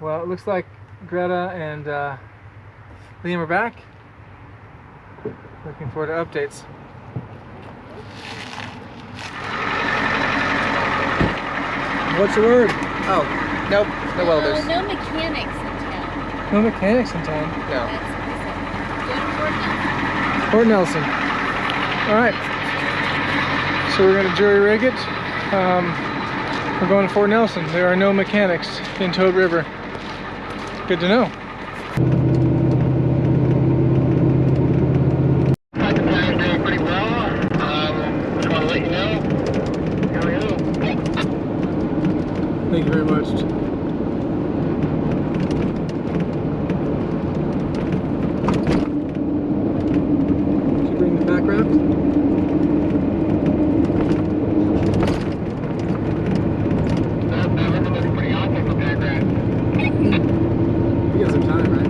Well, it looks like Greta and Liam are back. Looking forward to updates. What's the word? Oh, nope, no welders. No mechanics in town. No mechanics in town? That's No. what I said. Go to Fort Nelson. All right. So we're gonna jury rig it. We're going to Fort Nelson. There are no mechanics in Toad River. Good to know. The plan's doing pretty well. Just want to let you know. Here we go. Thank you very much. Did you bring the back raft? That river looks pretty awesome for background. We got some time, right?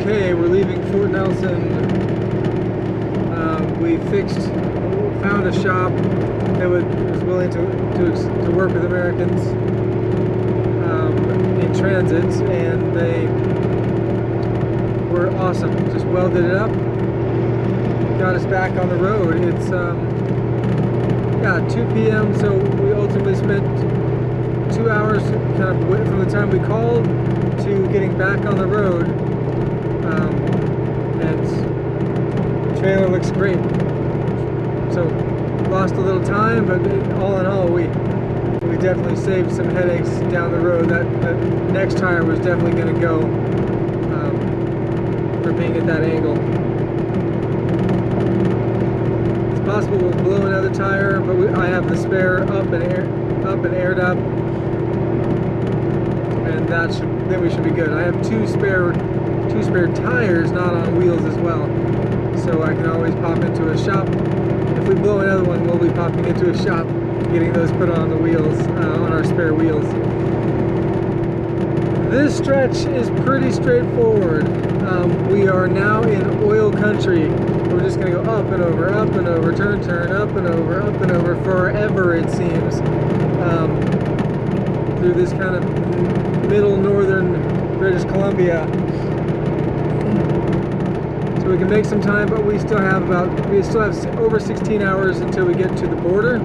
Okay, we're leaving Fort Nelson. We found a shop that was willing to work with Americans in transit, and they were awesome. Just welded it up, got us back on the road. It's yeah, 2 p.m. So we ultimately spent 2 hours kind of from the time we called to getting back on the road. And the trailer looks great. So lost a little time, but all in all, we definitely saved some headaches down the road. That next tire was definitely going to go for being at that angle. It's possible we'll blow another tire, but I have the spare up and aired up, and then we should be good. I have two spare tires, not on wheels as well, so I can always pop into a shop. If we blow another one, we'll be popping into a shop, getting those put on the wheels, on our spare wheels. This stretch is pretty straightforward. We are now in oil country. We're just going to go up and over, turn, up and over, forever it seems, through this kind of middle northern British Columbia. So we can make some time, but we still have over 16 hours until we get to the border.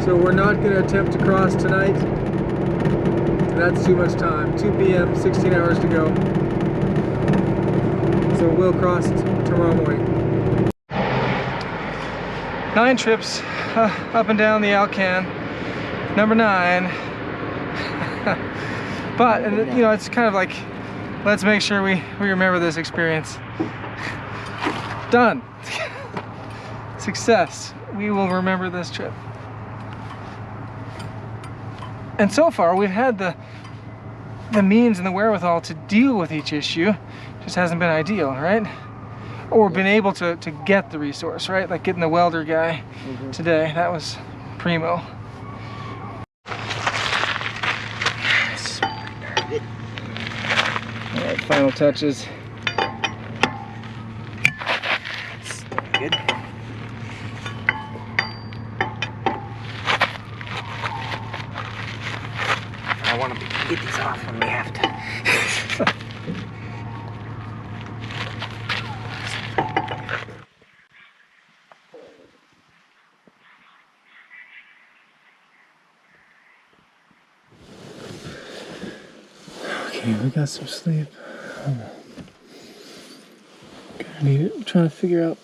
So we're not going to attempt to cross tonight. That's too much time. 2 p.m., 16 hours to go. So we'll cross tomorrow morning. 9 trips up and down the Alcan. Number 9. But, you know, it's kind of like, let's make sure we remember this experience. Done. Success. We will remember this trip. And so far, we've had the means and the wherewithal to deal with each issue. Just hasn't been ideal, right? Or been able to get the resource, right? Like getting the welder guy today. That was primo. All right, final touches. Good. I want to get these off when we have to. Okay, we got some sleep. I'm trying to figure out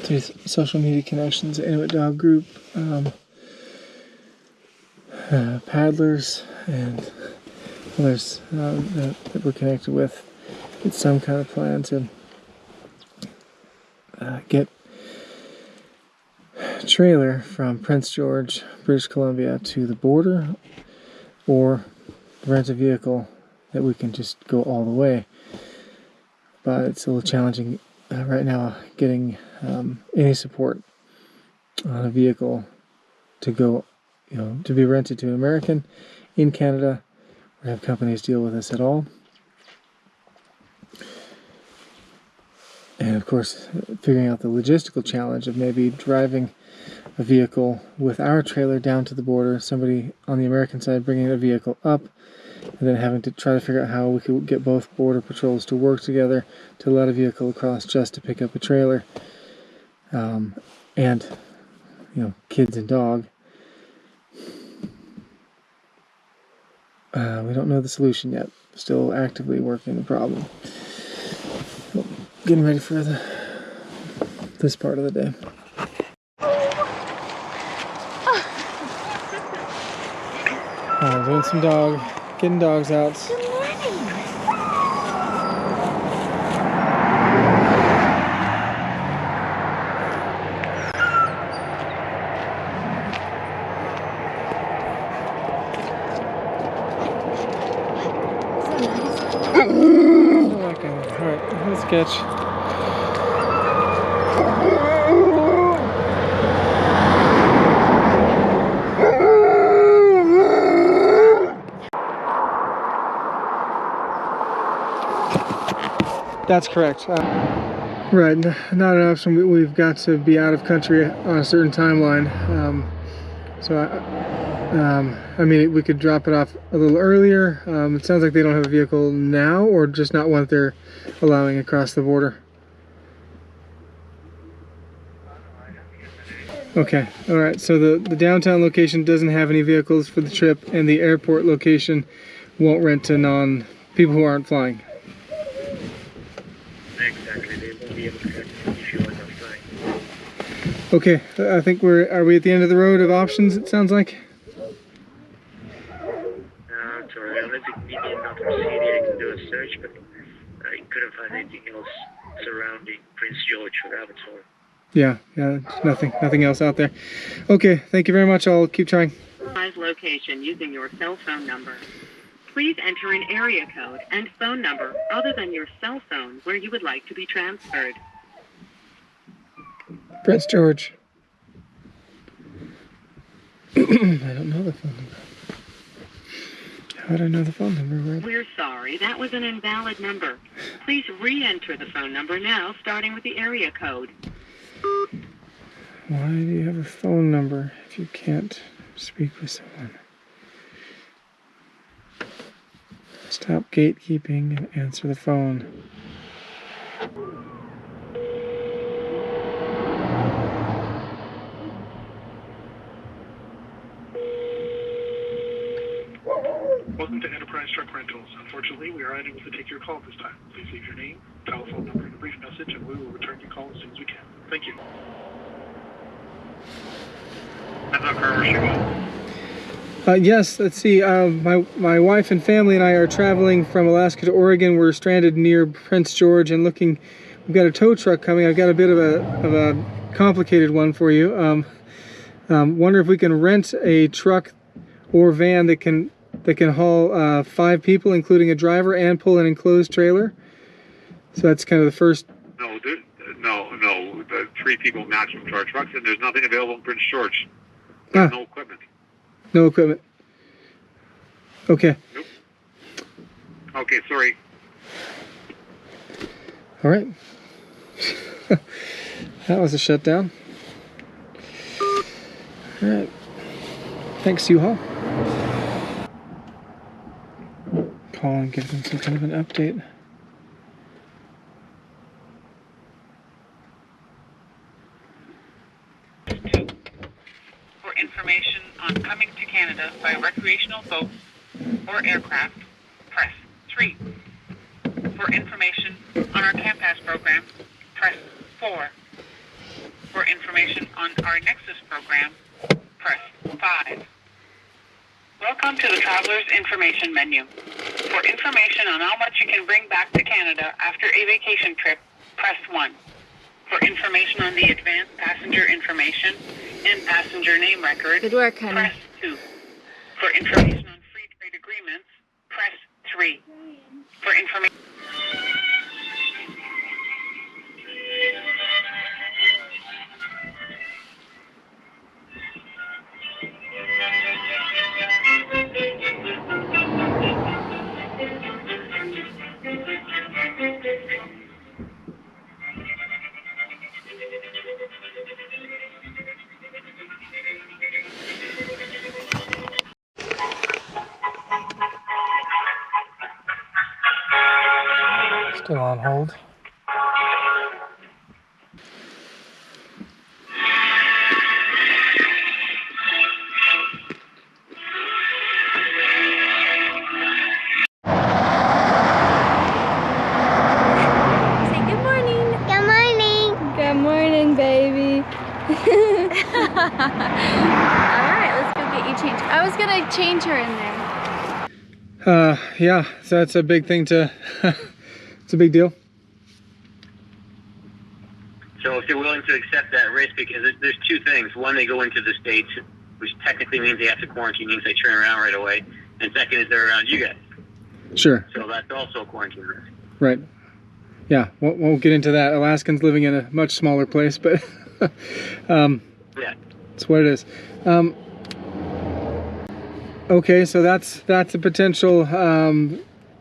these social media connections, Inuit Dog Group, paddlers, and others that we're connected with. Get some kind of plan to get a trailer from Prince George, British Columbia to the border, or rent a vehicle that we can just go all the way. But it's a little challenging right now getting any support on a vehicle to go, you know, to be rented to an American in Canada, or have companies deal with us at all. And of course, figuring out the logistical challenge of maybe driving a vehicle with our trailer down to the border, somebody on the American side bringing a vehicle up, and then having to try to figure out how we could get both border patrols to work together to let a vehicle across just to pick up a trailer. And, kids and dog. We don't know the solution yet. Still actively working the problem. Getting ready for this part of the day. Doing some getting dogs out. Good morning. Alright, let's catch. That's correct. Right, not an option. We've got to be out of country on a certain timeline. I mean, we could drop it off a little earlier. It sounds like they don't have a vehicle now, or just not one that they're allowing across the border. Okay, all right. So the downtown location doesn't have any vehicles for the trip, and the airport location won't rent to people who aren't flying. Exactly, they won't be able to get if you are not flying. Okay, I think are we at the end of the road of options, it sounds like? No, it's alright. Unless you need another city, I can do a search, but I couldn't find anything else surrounding Prince George or Avatar. Yeah, nothing else out there. Okay, thank you very much. I'll keep trying. Location using your cell phone number. Please enter an area code and phone number other than your cell phone where you would like to be transferred. Prince George. I don't know the phone number. How would I know the phone number? We're sorry, that was an invalid number. Please re-enter the phone number now, starting with the area code. Why do you have a phone number if you can't speak with someone? Stop gatekeeping and answer the phone. Welcome to Enterprise Truck Rentals. Unfortunately, we are unable to take your call at this time. Please leave your name, telephone number, and a brief message, and we will return your call as soon as we can. Thank you. Yes, let's see. My wife and family and I are traveling from Alaska to Oregon. We're stranded near Prince George and looking. We've got a tow truck coming. I've got a bit of a complicated one for you. Wonder if we can rent a truck or van that can haul 5 people, including a driver, and pull an enclosed trailer. So that's kind of the first. No. The 3 people maximum to our trucks, and there's nothing available in Prince George. There's no equipment. No equipment. Okay. Nope. Okay, sorry. All right. That was a shutdown. All right. Thanks, U-Haul. Call and give them some kind of an update. For information on coming to Canada by recreational boat or aircraft, press 3. For information on our Camp Pass program, press 4. For information on our Nexus program, press 5. Welcome to the Traveler's Information menu. For information on how much you can bring back to Canada after a vacation trip, press 1. For information on the advanced passenger information and passenger name record, Good work, honey. press 2. For information on free trade agreements, press 3. For information... Still on hold. Say good morning. Good morning. Good morning, baby. Alright, let's go get you changed. I was gonna change her in there. Yeah, so that's a big thing to, it's a big deal. So if they're willing to accept that risk, because there's two things. One, they go into the States, which technically means they have to quarantine, means they turn around right away. And second is they're around you guys. Sure. So that's also a quarantine risk. Right. Yeah, won't get into that. Alaskans living in a much smaller place, but Yeah. it's what it is. Okay, so that's a potential,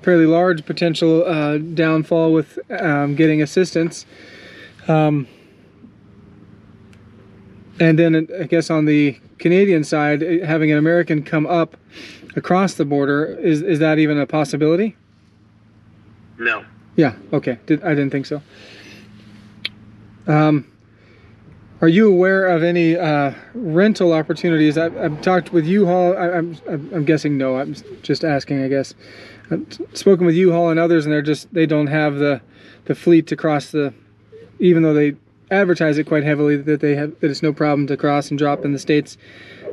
fairly large potential downfall with getting assistance. And then I guess on the Canadian side, having an American come up across the border, is that even a possibility? No. Yeah, okay. I didn't think so. Are you aware of any rental opportunities? I've talked with U-Haul. I'm guessing no. I'm just asking, I guess. I've spoken with U-Haul and others, and they don't have the fleet to cross the, even though they advertise it quite heavily that it's no problem to cross and drop in the States.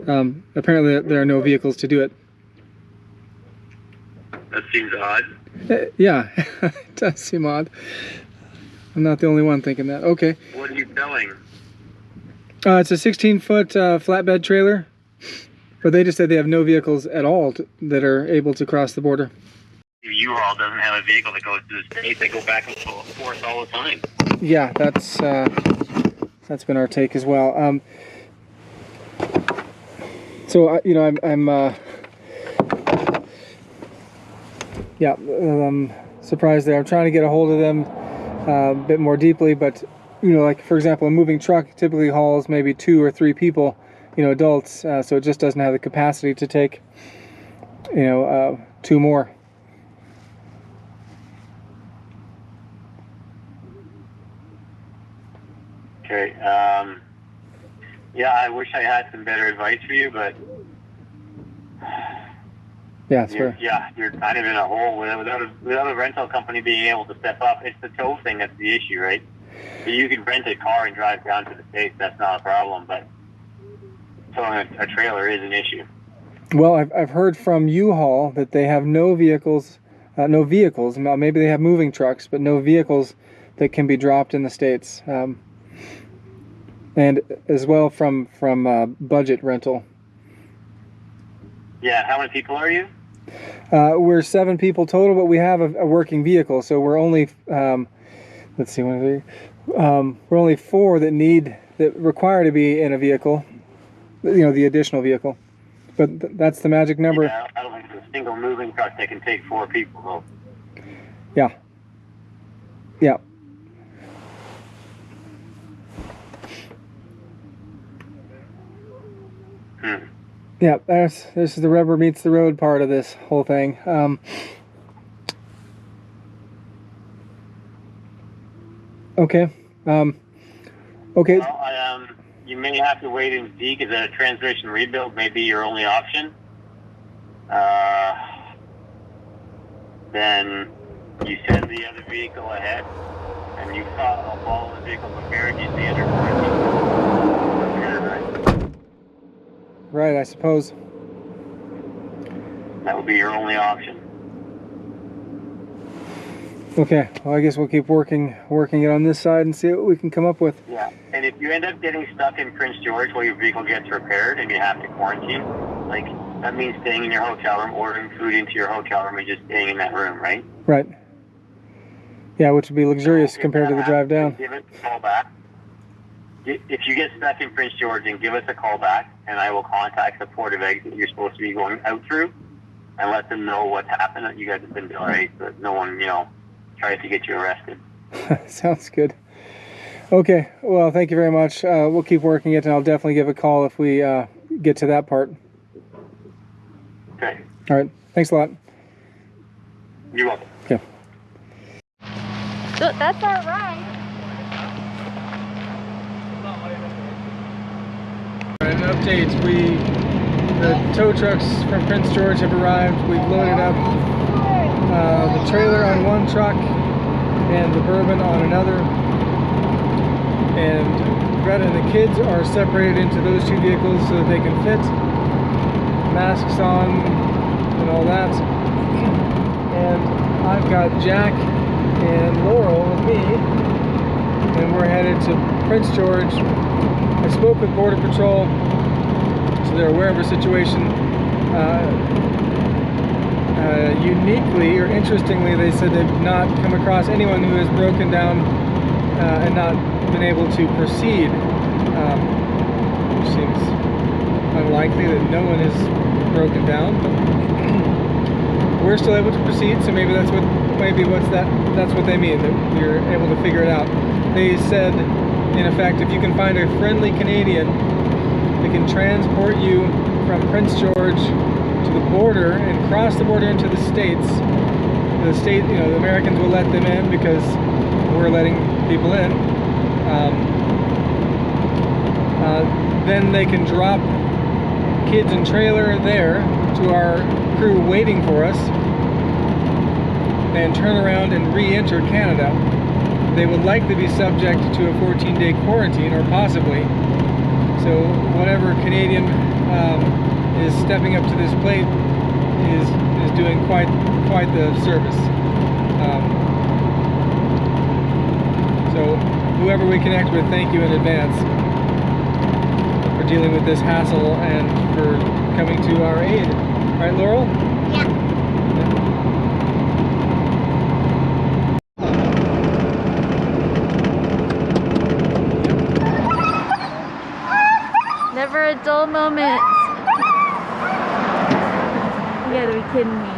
Apparently, there are no vehicles to do it. That seems odd. Yeah, it does seem odd. I'm not the only one thinking that. Okay. What are you selling? It's a 16-foot flatbed trailer, but they just said they have no vehicles at all that are able to cross the border. U-Haul doesn't have a vehicle that goes to the States. They go back and forth all the time. Yeah, that's been our take as well. So you know, I'm surprised there. I'm trying to get a hold of them a bit more deeply, but you know, like for example, a moving truck typically hauls maybe 2 or 3 people, you know, adults, so it just doesn't have the capacity to take, you know, 2 more. Okay. Yeah, I wish I had some better advice for you, but Yeah, it's fair. you're kind of in a hole without a rental company being able to step up. It's the tow thing that's the issue, right? So you can rent a car and drive down to the States. That's not a problem, but towing a trailer is an issue. Well, I've heard from U-Haul that they have no vehicles. Maybe they have moving trucks, but no vehicles that can be dropped in the States. And as well from budget rental. Yeah, how many people are you? We're 7 people total, but we have a working vehicle, so we're only let's see, 1, 2, 3. We're only 4 that require to be in a vehicle. You know, the additional vehicle. But that's the magic number. Yeah, I don't think it's a single moving truck that can take 4 people, though. Yeah. Yeah. Yeah, this is the rubber meets the road part of this whole thing. Okay. Okay. Well, you may have to wait and see because a transmission rebuild may be your only option. Then you send the other vehicle ahead, and you follow the vehicle prepared. You see under quarantine. Right, I suppose. That would be your only option. Okay, well, I guess we'll keep working it on this side and see what we can come up with. Yeah, and if you end up getting stuck in Prince George while your vehicle gets repaired and you have to quarantine, like, that means staying in your hotel room, ordering food into your hotel room, and just staying in that room, right? Right. Yeah, which would be luxurious compared to the drive down. Give us a call back. If you get stuck in Prince George, then give us a call back, and I will contact the port of exit you're supposed to be going out through, and let them know what's happened, that you guys have been delayed, so that no one, tries to get you arrested. Sounds good. Okay, well, thank you very much. We'll keep working it, and I'll definitely give a call if we get to that part. Okay. All right. Thanks a lot. You're welcome. Okay. That's our ride. An update, the tow trucks from Prince George have arrived. We've loaded up the trailer on one truck and the bourbon on another. And Greta and the kids are separated into those two vehicles so that they can fit. Masks on and all that. And I've got Jack and Laurel with me. And we're headed to Prince George. I spoke with Border Patrol, so they're aware of our situation. Uniquely or interestingly, they said they've not come across anyone who has broken down and not been able to proceed, which seems unlikely that no one has broken down. But we're still able to proceed, so maybe that's what they mean, that we're able to figure it out. They said, in effect, if you can find a friendly Canadian that can transport you from Prince George to the border and cross the border into the States, the Americans will let them in because we're letting people in. Then they can drop kids and trailer there to our crew waiting for us and turn around and re-enter Canada. They would likely be subject to a 14-day quarantine, or possibly. So whatever Canadian is stepping up to this plate is doing quite the service. So whoever we connect with, thank you in advance for dealing with this hassle and for coming to our aid. Right, Laurel? Yeah. Never a dull moment. You gotta be kidding me.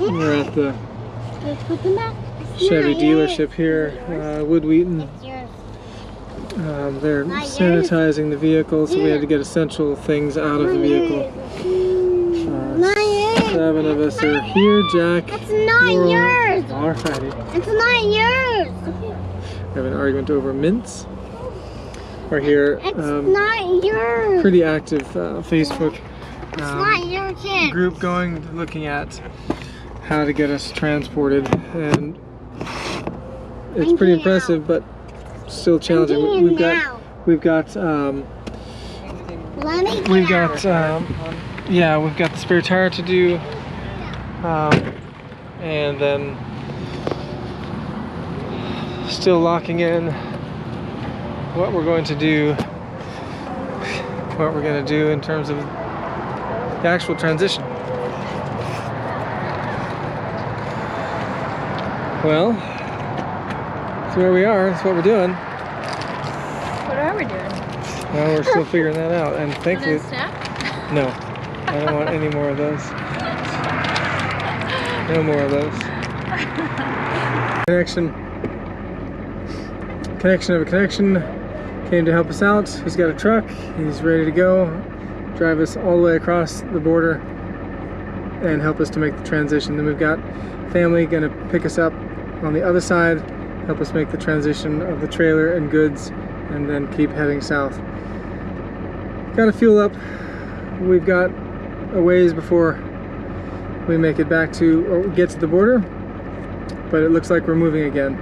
We're at the Chevy dealership here, Wood Wheaton. They're sanitizing the vehicle, so we had to get essential things out of the vehicle. 7 of us are here. Jack, It's not Laurel. yours. Alrighty. It's not yours. We have an argument over mints. We're here. It's not yours. Pretty active Facebook It's not your kid. group going, looking at how to get us transported, and it's pretty impressive, but still challenging. We've got the spare tire to do, and then still locking in what we're going to do in terms of the actual transition. Well, that's where we are. That's what we're doing. What are we doing? Well, we're still figuring that out, and thankfully, Snap? no, I don't want any more of those. No more of those. Connection of a connection came to help us out. He's got a truck. He's ready to go, drive us all the way across the border and help us to make the transition. Then we've got family gonna pick us up on the other side, help us make the transition of the trailer and goods, and then keep heading south. Gotta fuel up. We've got a ways before we make it back to, or get to the border, but it looks like we're moving again.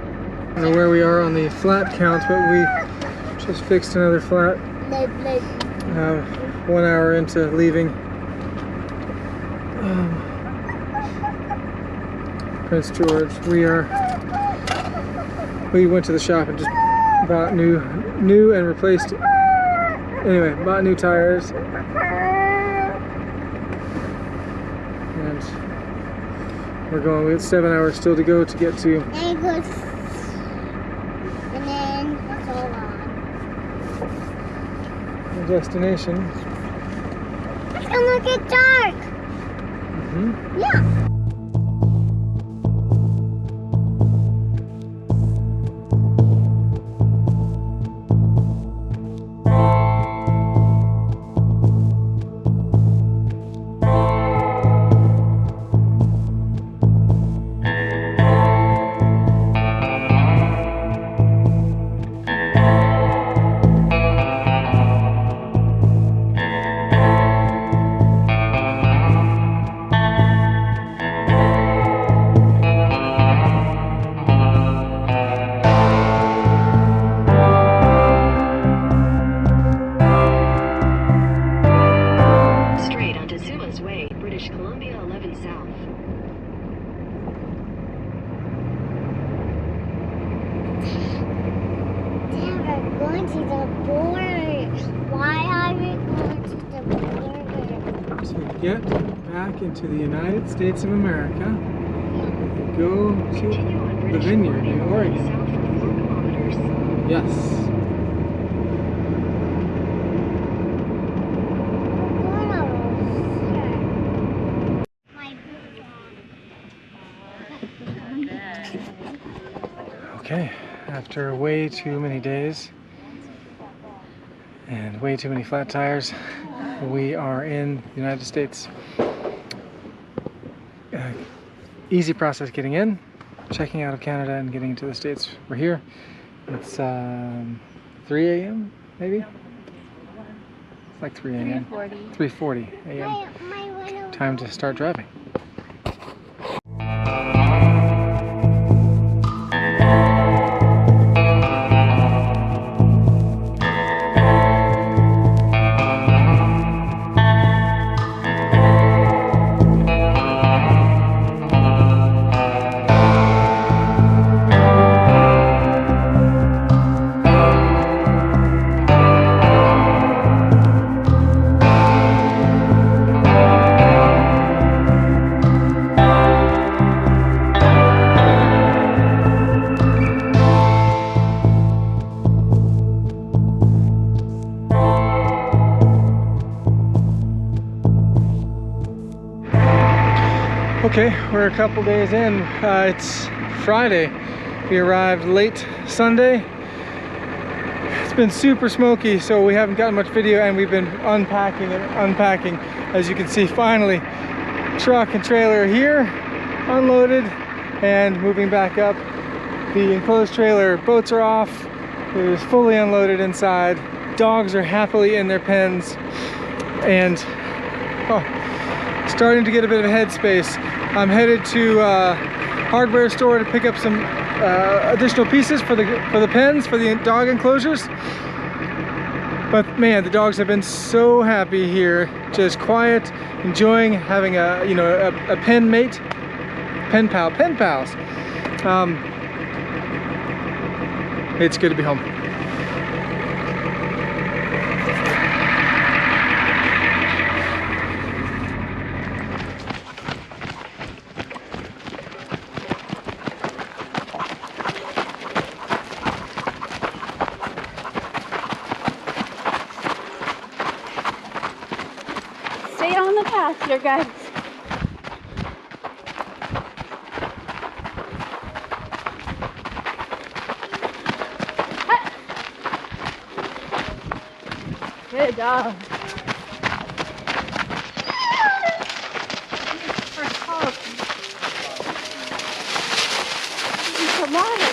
I don't know where we are on the flat count, but we just fixed another flat 1 hour into leaving Prince George. We went to the shop and just bought new and replaced, anyway, bought new tires, and we're going. We have 7 hours still to go to get to And then it's all on. the destination. It's gonna get dark. Mm-hmm. Yeah. Going to the border. Why are we going to the border? To get back into the United States of America, go to the vineyard in Oregon. Yes. Okay, after way too many days and way too many flat tires, we are in the United States. Easy process getting in, checking out of Canada and getting into the States. We're here. It's 3 a.m. maybe? It's like 3 a.m. 3:40 a.m. Time to start driving. Okay, we're a couple days in. It's Friday. We arrived late Sunday. It's been super smoky, so we haven't gotten much video, and we've been unpacking and unpacking. As you can see, finally, truck and trailer are here, unloaded, and moving back up. The enclosed trailer boats are off. It is fully unloaded inside. Dogs are happily in their pens, and starting to get a bit of headspace. I'm headed to a hardware store to pick up some additional pieces for the pens, for the dog enclosures. But man, the dogs have been so happy here, just quiet, enjoying having a pen mate, pen pals. It's good to be home. Stay on the path here, guys. Good dog. Come on.